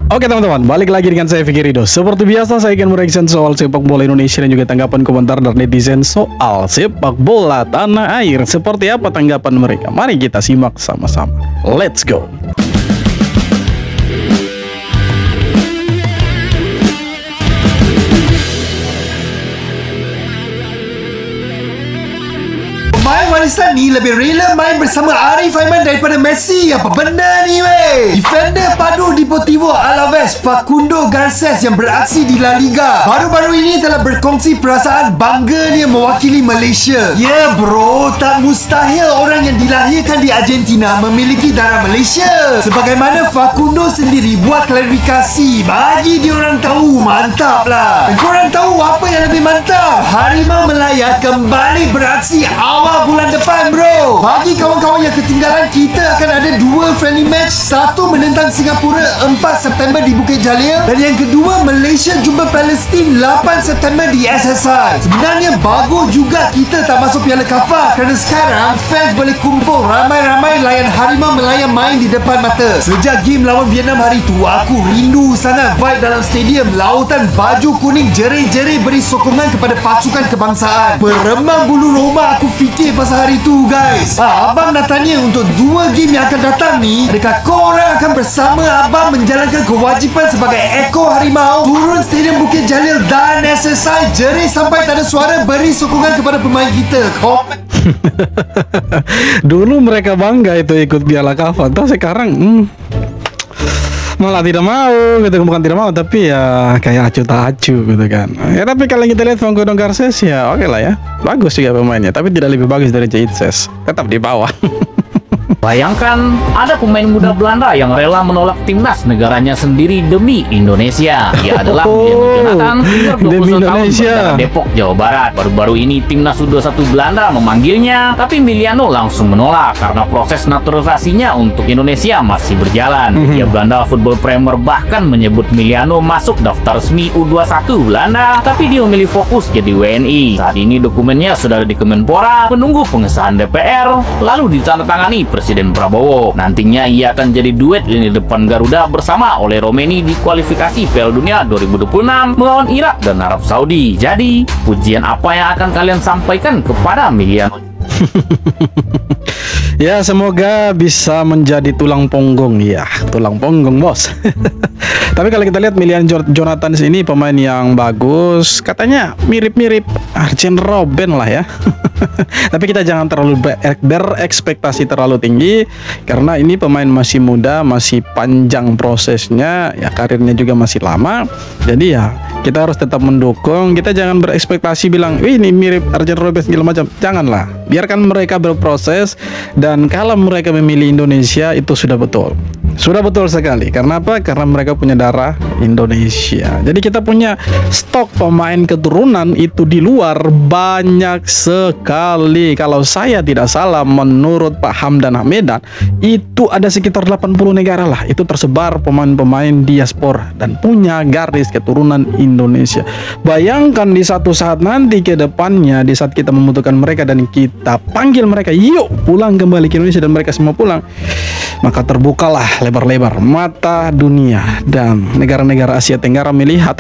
Oke teman-teman, balik lagi dengan saya Fikri Ridho. Seperti biasa saya akan mereaction soal sepak bola Indonesia dan juga tanggapan komentar dari netizen soal sepak bola tanah air. Seperti apa tanggapan mereka? Mari kita simak sama-sama. Let's go. Pemain warisan ni lebih rela main bersama Arif Aiman daripada Messi. Apa benda ni weh? Defender padu Deportivo Alaves Facundo Garces yang beraksi di La Liga baru-baru ini telah berkongsi perasaan bangganya mewakili Malaysia. Ya bro, tak mustahil orang yang dilahirkan di Argentina memiliki darah Malaysia. Sebagaimana Facundo sendiri buat klarifikasi, bagi diorang tahu, mantap lah. Dan korang tahu apa yang lebih mantap? Harimau Melaya kembali beraksi awal bulan depan bro. Bagi kawan-kawan yang ketinggalan, kita akan ada dua friendly match. Satu menentang Singapura 4 September di Bukit Jalil, dan yang kedua Malaysia jumpa Palestin 8 September di SSI. Sebenarnya bagus juga kita tak masuk Piala Kafah, kerana sekarang fans boleh kumpul ramai-ramai layan Harimau Melaya main di depan mata. Sejak game lawan Vietnam hari tu, aku rindu sangat vibe dalam stadium. Lautan baju kuning jerit-jerit beri sokongan kepada pasukan kebangsaan. Beremang bulu roma aku fikir pasal hari tu guys. Abang nak tanya, untuk dua game yang akan datang ni, adakah korang akan bersama abang menjalankan kewajipan sebagai ekor harimau, turun stadium Bukit Jalil dan SSI jerit sampai tak ada suara, beri sokongan kepada pemain kita? Komen. Dulu mereka bangga itu ikut Piala Kafah, entah sekarang malah tidak mau gitu. Bukan tidak mau, tapi ya kayak acu tak acu gitu kan. Ya tapi kalau kita lihat Facundo Garces ya oke lah ya, bagus juga pemainnya, tapi tidak lebih bagus dari Jaitses, tetap di bawah. Bayangkan ada pemain muda Belanda yang rela menolak timnas negaranya sendiri demi Indonesia. Dia adalah Miliano Jonathan, umur 21 tahun, berdarah Depok, Jawa Barat. Baru-baru ini timnas U21 Belanda memanggilnya, tapi Miliano langsung menolak karena proses naturalisasinya untuk Indonesia masih berjalan. Media Belanda Football Premier bahkan menyebut Miliano masuk daftar resmi U21 Belanda, tapi dia memilih fokus jadi WNI. Saat ini dokumennya sudah ada di Kemenpora, menunggu pengesahan DPR, lalu ditandatangani Presiden Prabowo. Nantinya ia akan jadi duet lini depan Garuda bersama oleh Romeni di kualifikasi Piala Dunia 2026 melawan Irak dan Arab Saudi. Jadi, pujian apa yang akan kalian sampaikan kepada Miliano? Ya semoga bisa menjadi tulang punggung, ya tulang punggung bos. Tapi kalau kita lihat Miliano Jonathan ini pemain yang bagus, katanya mirip-mirip Arjen Robben lah ya. Tapi kita jangan terlalu berekspektasi terlalu tinggi, karena ini pemain masih muda, masih panjang prosesnya, ya karirnya juga masih lama. Jadi ya kita harus tetap mendukung. Kita jangan berekspektasi bilang, wih ini mirip Arjen Robben segala macam. Janganlah, biarkan mereka berproses. Dan kalau mereka memilih Indonesia itu sudah betul. Sudah betul sekali. Karena apa? Karena mereka punya darah Indonesia. Jadi kita punya stok pemain keturunan itu di luar banyak sekali. Kalau saya tidak salah, menurut Pak Hamdan Ahmedan, itu ada sekitar 80 negara lah. Itu tersebar pemain-pemain diaspora dan punya garis keturunan Indonesia. Bayangkan di satu saat nanti ke depannya, di saat kita membutuhkan mereka dan kita panggil mereka, yuk pulang kembali ke Indonesia, dan mereka semua pulang, maka terbukalah lebar-lebar mata dunia dan negara-negara Asia Tenggara melihat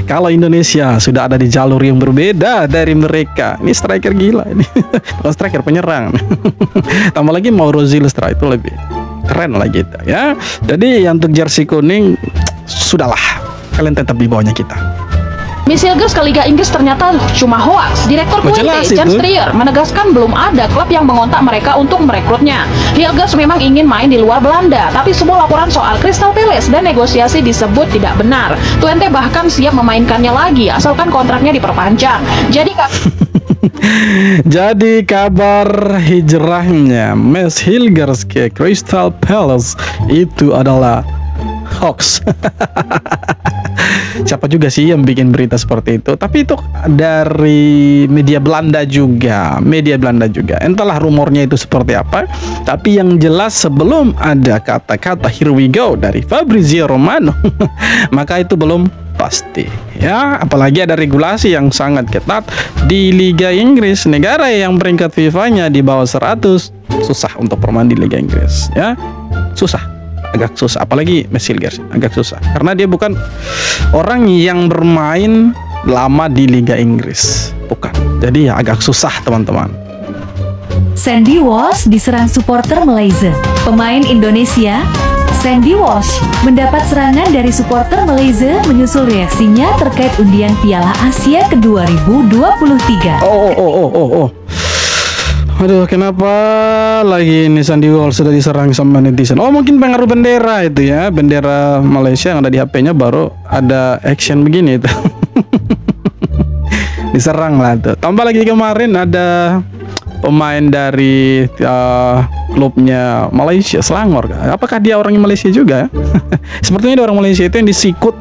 kalau Indonesia sudah ada di jalur yang berbeda dari mereka. Ini striker gila ini. Bukan striker, penyerang. Tambah lagi Mauro Zylstra, itu lebih keren lah gitu ya. Jadi yang untuk jersey kuning, sudahlah, kalian tetap di bawahnya kita. Miss Hilgers ke Liga Inggris ternyata cuma hoaks. Direktur Twente, Jan Strier, menegaskan belum ada klub yang mengontak mereka untuk merekrutnya. Hilgers memang ingin main di luar Belanda, tapi semua laporan soal Crystal Palace dan negosiasi disebut tidak benar. Twente bahkan siap memainkannya lagi, asalkan kontraknya diperpanjang. Jadi kabar hijrahnya Miss Hilgers ke Crystal Palace itu adalah hoax. Siapa juga sih yang bikin berita seperti itu? Tapi itu dari media Belanda juga. Entahlah rumornya itu seperti apa. Tapi yang jelas sebelum ada kata-kata here we go dari Fabrizio Romano, maka itu belum pasti ya. Apalagi ada regulasi yang sangat ketat di Liga Inggris, negara yang peringkat FIFA-nya di bawah 100. Susah untuk bermain di Liga Inggris ya. Susah. agak susah. Apalagi Messi agak susah karena dia bukan orang yang bermain lama di Liga Inggris, bukan. Jadi ya agak susah teman-teman. Sandy Walsh diserang supporter Malaysia. Pemain Indonesia Sandy Walsh mendapat serangan dari supporter Malaysia menyusul reaksinya terkait undian Piala Asia ke 2023. Aduh, kenapa lagi ini Sandy Walsh sudah diserang sama netizen? Oh, mungkin pengaruh bendera itu ya, bendera Malaysia yang ada di HP-nya baru ada action begini itu. Diserang lah tuh. Tambah lagi kemarin ada pemain dari klubnya Malaysia, Selangor. Apakah dia orang Malaysia juga? Sepertinya dia orang Malaysia itu yang disikut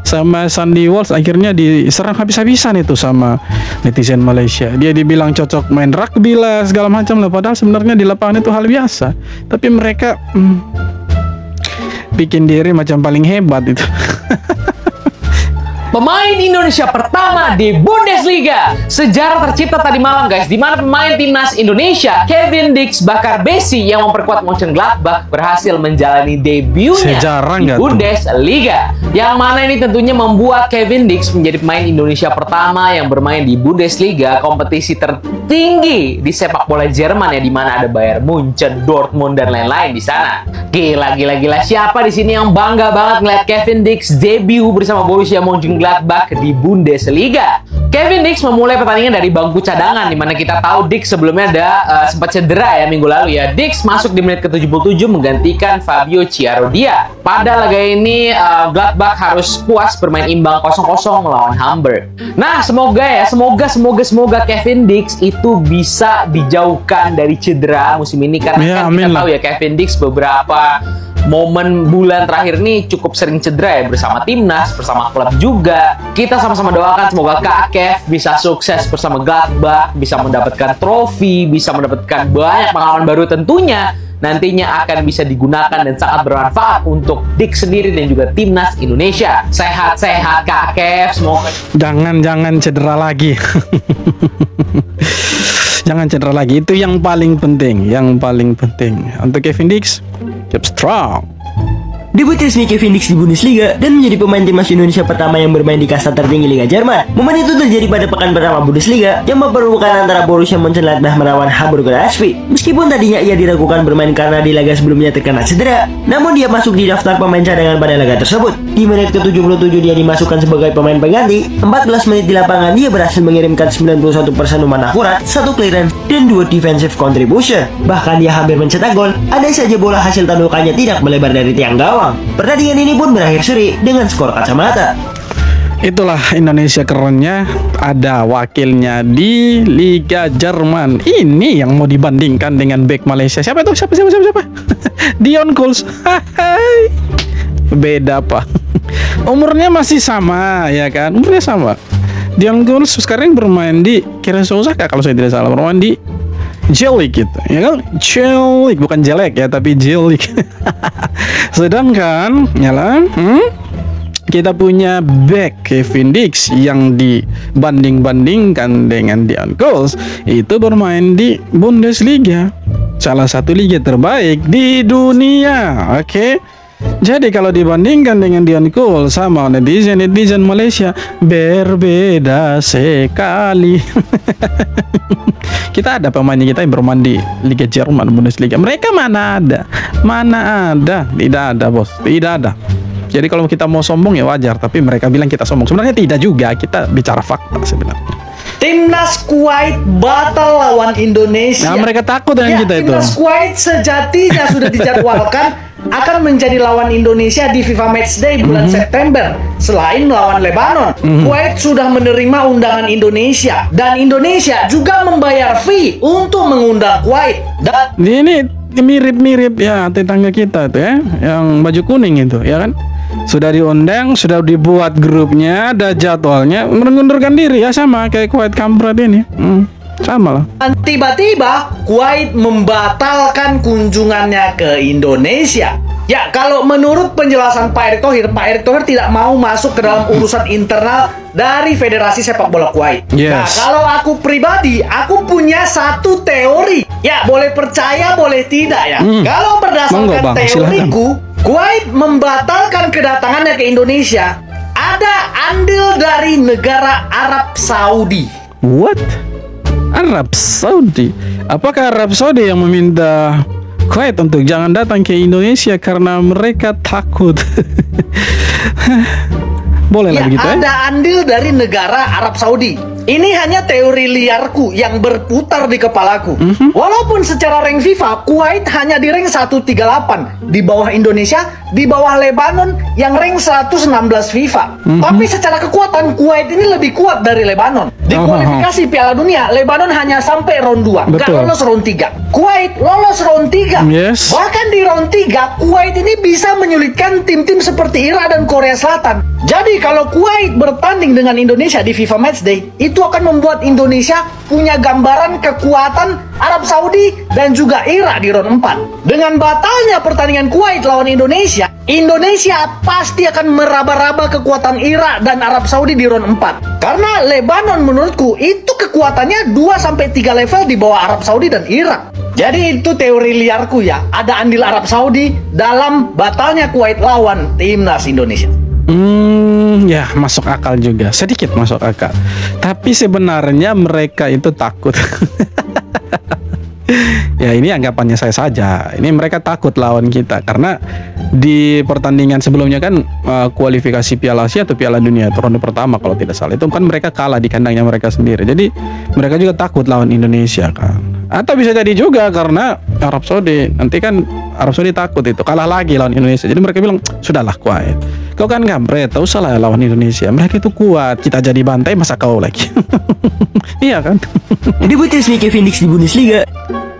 sama Sandy Walsh, akhirnya diserang habis-habisan itu sama netizen Malaysia. Dia dibilang cocok main rugby lah, segala macam lah. Padahal sebenarnya di lapangan itu hal biasa. Tapi mereka bikin diri macam paling hebat itu. Pemain Indonesia pertama di Bundesliga. Sejarah tercipta tadi malam guys, di mana pemain timnas Indonesia Kevin Dix bakar besi yang memperkuat Mönchengladbach berhasil menjalani debutnya di Bundesliga. Yang mana ini tentunya membuat Kevin Dix menjadi pemain Indonesia pertama yang bermain di Bundesliga, kompetisi tertinggi di sepak bola Jerman ya, di mana ada Bayern Munchen, Dortmund dan lain-lain di sana. Gila. Siapa di sini yang bangga banget ngeliat Kevin Dix debut bersama Borussia Mönchengladbach di Bundesliga? Kevin Dix memulai pertandingan dari bangku cadangan, dimana kita tahu Dix sebelumnya ada sempat cedera ya minggu lalu ya. Dix masuk di menit ke-77 menggantikan Fabio Chiarodia. Pada laga ini Gladbach harus puas bermain imbang 0-0 melawan Hamburg. Nah, semoga Kevin Dix itu bisa dijauhkan dari cedera musim ini, karena kan kita tahu ya Kevin Dix beberapa momen bulan terakhir ini cukup sering cedera ya, bersama timnas, bersama klub juga. Kita sama-sama doakan semoga Kak Kev bisa sukses bersama Gladbach, bisa mendapatkan trofi, bisa mendapatkan banyak pengalaman baru tentunya. Nantinya akan bisa digunakan dan sangat bermanfaat untuk Dix sendiri dan juga timnas Indonesia. Sehat-sehat Kak Kev, semoga. Jangan cedera lagi. Jangan cedera lagi, itu yang paling penting. Untuk Kevin Dix, keep strong. Debut resmi Kevin Dix di Bundesliga dan menjadi pemain timnas Indonesia pertama yang bermain di kasta tertinggi Liga Jerman. Momen itu terjadi pada pekan pertama Bundesliga yang mempertemukan antara Borussia Mönchengladbach melawan Hamburger SV. Meskipun tadinya ia diragukan bermain karena di laga sebelumnya terkena cedera, namun dia masuk di daftar pemain cadangan pada laga tersebut. Di menit ke-77 dia dimasukkan sebagai pemain pengganti. 14 menit di lapangan dia berhasil mengirimkan 91% umpan akurat, 1 clearance, dan 2 defensive contribution. Bahkan dia hampir mencetak gol, andai saja bola hasil tandukannya tidak melebar dari tiang gawang. Pertandingan ini pun berakhir seri dengan skor kacamata. Itulah Indonesia kerennya, ada wakilnya di Liga Jerman. Ini yang mau dibandingkan dengan bek Malaysia. Siapa itu? Siapa? Dion Kuls. Beda apa? Umurnya masih sama ya kan? Umurnya sama. Dion Kuls sekarang bermain di Kielce Osaka kalau saya tidak salah, bermain di J-League gitu, ya kan? J-League, bukan jelek ya, tapi J-League. Sedangkan, kita punya back Kevin Dix yang dibanding-bandingkan dengan Dion Kuls itu bermain di Bundesliga, salah satu liga terbaik di dunia. Oke. Jadi kalau dibandingkan dengan Dion Kuls sama netizen Malaysia, berbeda sekali. Kita ada pemain kita yang bermain di Liga Jerman, Bundesliga. Mereka mana ada, tidak ada bos, tidak ada. Jadi kalau kita mau sombong ya wajar, tapi mereka bilang kita sombong. Sebenarnya tidak juga, kita bicara fakta sebenarnya. Timnas Kuwait batal lawan Indonesia. Nah, mereka takut dengan kita itu. Timnas Kuwait sejatinya sudah dijadwalkan akan menjadi lawan Indonesia di FIFA Matchday bulan September. Selain melawan Lebanon, Kuwait sudah menerima undangan Indonesia dan Indonesia juga membayar fee untuk mengundang Kuwait. Dan ini mirip-mirip ya tetangga kita tuh ya, yang baju kuning itu, ya kan? Sudah diundang, sudah dibuat grupnya, ada jadwalnya, mengundurkan diri ya sama kayak Kuwait Kampret ini. Sama lah. Tiba-tiba Kuwait membatalkan kunjungannya ke Indonesia. Ya, kalau menurut penjelasan Pak Erick Thohir tidak mau masuk ke dalam urusan internal dari Federasi Sepak Bola Kuwait. Nah, kalau aku pribadi, aku punya satu teori. Ya, boleh percaya, boleh tidak ya. Kalau berdasarkan teoriku, Kuwait membatalkan kedatangannya ke Indonesia ada andil dari negara Arab Saudi. What? Arab Saudi? Apakah Arab Saudi yang meminta Kuwait untuk jangan datang ke Indonesia karena mereka takut? Boleh lah begitu ya? Ada andil dari negara Arab Saudi. Ini hanya teori liarku yang berputar di kepalaku. Walaupun secara rank FIFA, Kuwait hanya di rank 138, di bawah Indonesia, di bawah Lebanon yang rank 116 FIFA. Tapi secara kekuatan, Kuwait ini lebih kuat dari Lebanon. Di kualifikasi Piala Dunia, Lebanon hanya sampai round 2, nggak lolos round 3. Kuwait lolos round 3. Yes. Bahkan di round 3, Kuwait ini bisa menyulitkan tim-tim seperti Irak dan Korea Selatan. Jadi kalau Kuwait bertanding dengan Indonesia di FIFA Matchday, itu akan membuat Indonesia punya gambaran kekuatan Arab Saudi dan juga Irak di round 4. Dengan batalnya pertandingan Kuwait lawan Indonesia, Indonesia pasti akan meraba-raba kekuatan Irak dan Arab Saudi di round 4. Karena Lebanon menurutku itu kekuatannya 2-3 level di bawah Arab Saudi dan Irak. Jadi itu teori liarku ya, ada andil Arab Saudi dalam batalnya Kuwait lawan timnas Indonesia. Ya masuk akal juga, sedikit masuk akal. Tapi sebenarnya mereka itu takut. Ya ini anggapannya saya saja. Ini mereka takut lawan kita karena di pertandingan sebelumnya kan kualifikasi Piala Asia atau Piala Dunia itu ronde pertama kalau tidak salah, itu kan mereka kalah di kandangnya mereka sendiri. Jadi mereka juga takut lawan Indonesia kan. Atau bisa jadi juga karena Arab Saudi, nanti kan Arab Saudi takut itu kalah lagi lawan Indonesia. Jadi mereka bilang sudahlah Kuwait, kau kan kampret, tak usah lah lawan Indonesia, mereka itu kuat, kita jadi bantai masa kau lagi. Iya kan. Debut resmi Kevin Dix di Bundesliga.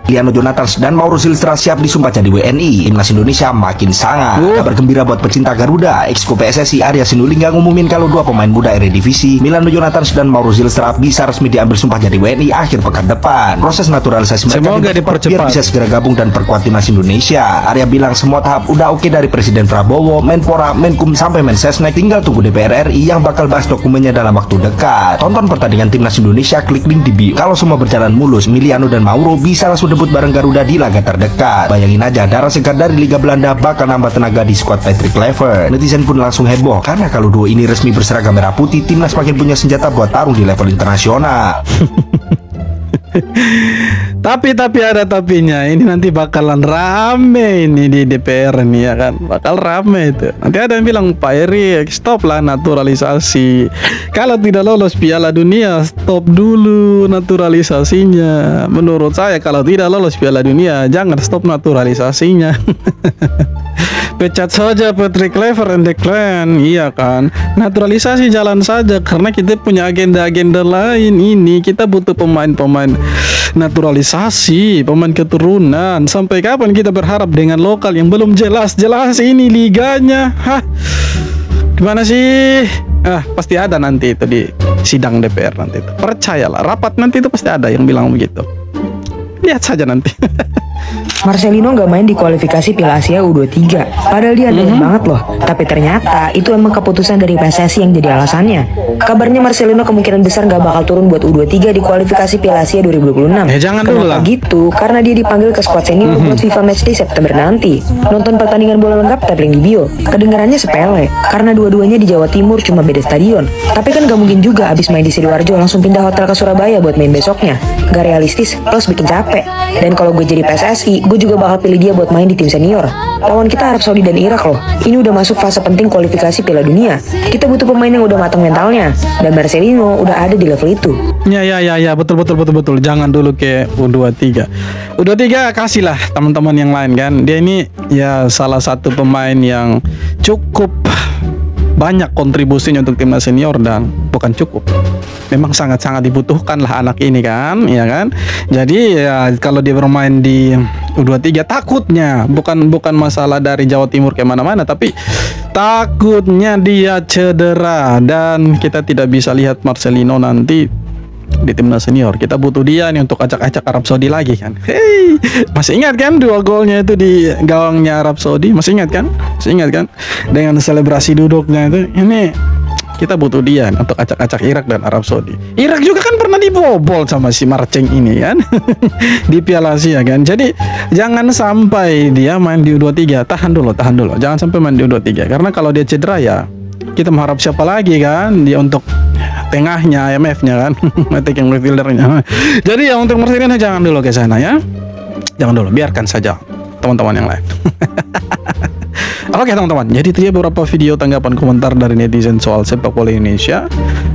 Emiliano Jonathans dan Mauro Zylstra siap disumpah jadi WNI. Timnas Indonesia makin sangat. Kabar gembira buat pecinta Garuda. Exco PSSI Arya Sinulinga ngumumin kalau 2 pemain muda Eredivisie, Emiliano Jonathans dan Mauro Zylstra bisa resmi diambil sumpah jadi WNI akhir pekan depan. Proses naturalisasi mereka dipercepat biar bisa segera gabung dan perkuat timnas Indonesia. Arya bilang semua tahap udah oke dari Presiden Prabowo, Menpora, Menkum sampai Mensesnek. Tinggal tunggu DPR RI yang bakal bahas dokumennya dalam waktu dekat. Tonton pertandingan timnas Indonesia, klik link di bio. Kalau semua berjalan mulus, Emiliano dan Mauro bisa langsung debut bareng Garuda di laga terdekat. Bayangin aja, darah segar dari Liga Belanda bakal nambah tenaga di skuad Patrick Kluivert. Netizen pun langsung heboh karena kalau duo ini resmi berseragam merah putih, timnas makin punya senjata buat tarung di level internasional. Tapi ada tapinya. Ini nanti bakalan rame ini di DPR nih ya kan. Bakal rame itu. Nanti ada yang bilang Pak Erik stop lah naturalisasi. Kalau tidak lolos Piala Dunia stop dulu naturalisasinya. Menurut saya kalau tidak lolos Piala Dunia jangan stop naturalisasinya. Pecat saja Patrick Kluivert and the Clan. Iya kan. Naturalisasi jalan saja karena kita punya agenda-agenda lain ini. Kita butuh pemain-pemain naturalisasi, pemain keturunan. Sampai kapan kita berharap dengan lokal yang belum jelas-jelas ini liganya? Hah? Gimana sih? Pasti ada nanti itu di sidang DPR nanti itu. Percayalah, rapat nanti itu pasti ada yang bilang begitu. Lihat saja nanti. Marcelino nggak main di kualifikasi Piala Asia U23, padahal dia andalan banget loh. Tapi ternyata itu emang keputusan dari PSSI yang jadi alasannya. Kabarnya Marcelino kemungkinan besar nggak bakal turun buat U23 di kualifikasi Piala Asia 2026. Jangan dulu lah. Kenapa gitu? Karena dia dipanggil ke skuad senior buat FIFA Matchday September nanti. Nonton pertandingan bola lengkap tap link di bio. Kedengarannya sepele, karena dua-duanya di Jawa Timur cuma beda stadion. Tapi kan gak mungkin juga abis main di Sidoarjo langsung pindah hotel ke Surabaya buat main besoknya. Gak realistis, plus bikin capek. Dan kalau gue jadi PSSI, gue juga bakal pilih dia buat main di tim senior. Lawan kita Arab Saudi dan Irak loh. Ini udah masuk fase penting kualifikasi Piala Dunia. Kita butuh pemain yang udah matang mentalnya. Dan Marcelino udah ada di level itu. Ya, betul. Jangan dulu ke U23. U23 kasihlah teman-teman yang lain kan. Dia ini ya salah satu pemain yang cukup banyak kontribusinya untuk timnas senior dan bukan cukup. Memang sangat-sangat dibutuhkan lah anak ini kan, ya kan. Jadi ya kalau dia bermain di U23 takutnya bukan masalah dari Jawa Timur ke mana-mana, tapi takutnya dia cedera dan kita tidak bisa lihat Marcelino nanti di timnas senior. Kita butuh dia nih untuk acak-acak Arab Saudi lagi kan. Hey, masih ingat kan 2 golnya itu di gawangnya Arab Saudi? Masih ingat kan? Dengan selebrasi duduknya itu. Ini Kita butuh dia untuk acak-acak Irak dan Arab Saudi. Irak juga kan pernah dibobol sama si Marceng ini kan di Piala Asia kan. Jadi jangan sampai dia main di U23. Tahan dulu. Jangan sampai main di U23 karena kalau dia cedera ya kita mengharap siapa lagi kan dia untuk tengahnya IMF-nya kan attacking midfielder-nya. Jadi ya untuk Marcelino jangan dulu ke sana ya. Jangan dulu, biarkan saja teman-teman yang lain. Oke teman-teman, jadi itu dia beberapa video tanggapan komentar dari netizen soal sepak bola Indonesia.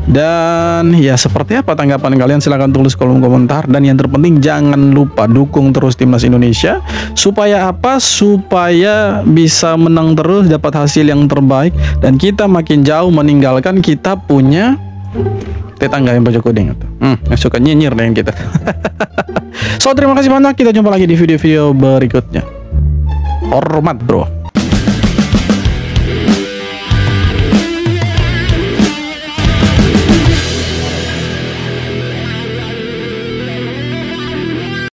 Dan ya seperti apa tanggapan kalian, silahkan tulis kolom komentar. Dan yang terpenting jangan lupa dukung terus timnas Indonesia. Supaya apa? Supaya bisa menang terus, dapat hasil yang terbaik. Dan kita makin jauh meninggalkan kita punya tetangga yang baju kuning itu. Yang suka nyinyir dengan kita. So terima kasih banyak, kita jumpa lagi di video-video berikutnya. Hormat bro.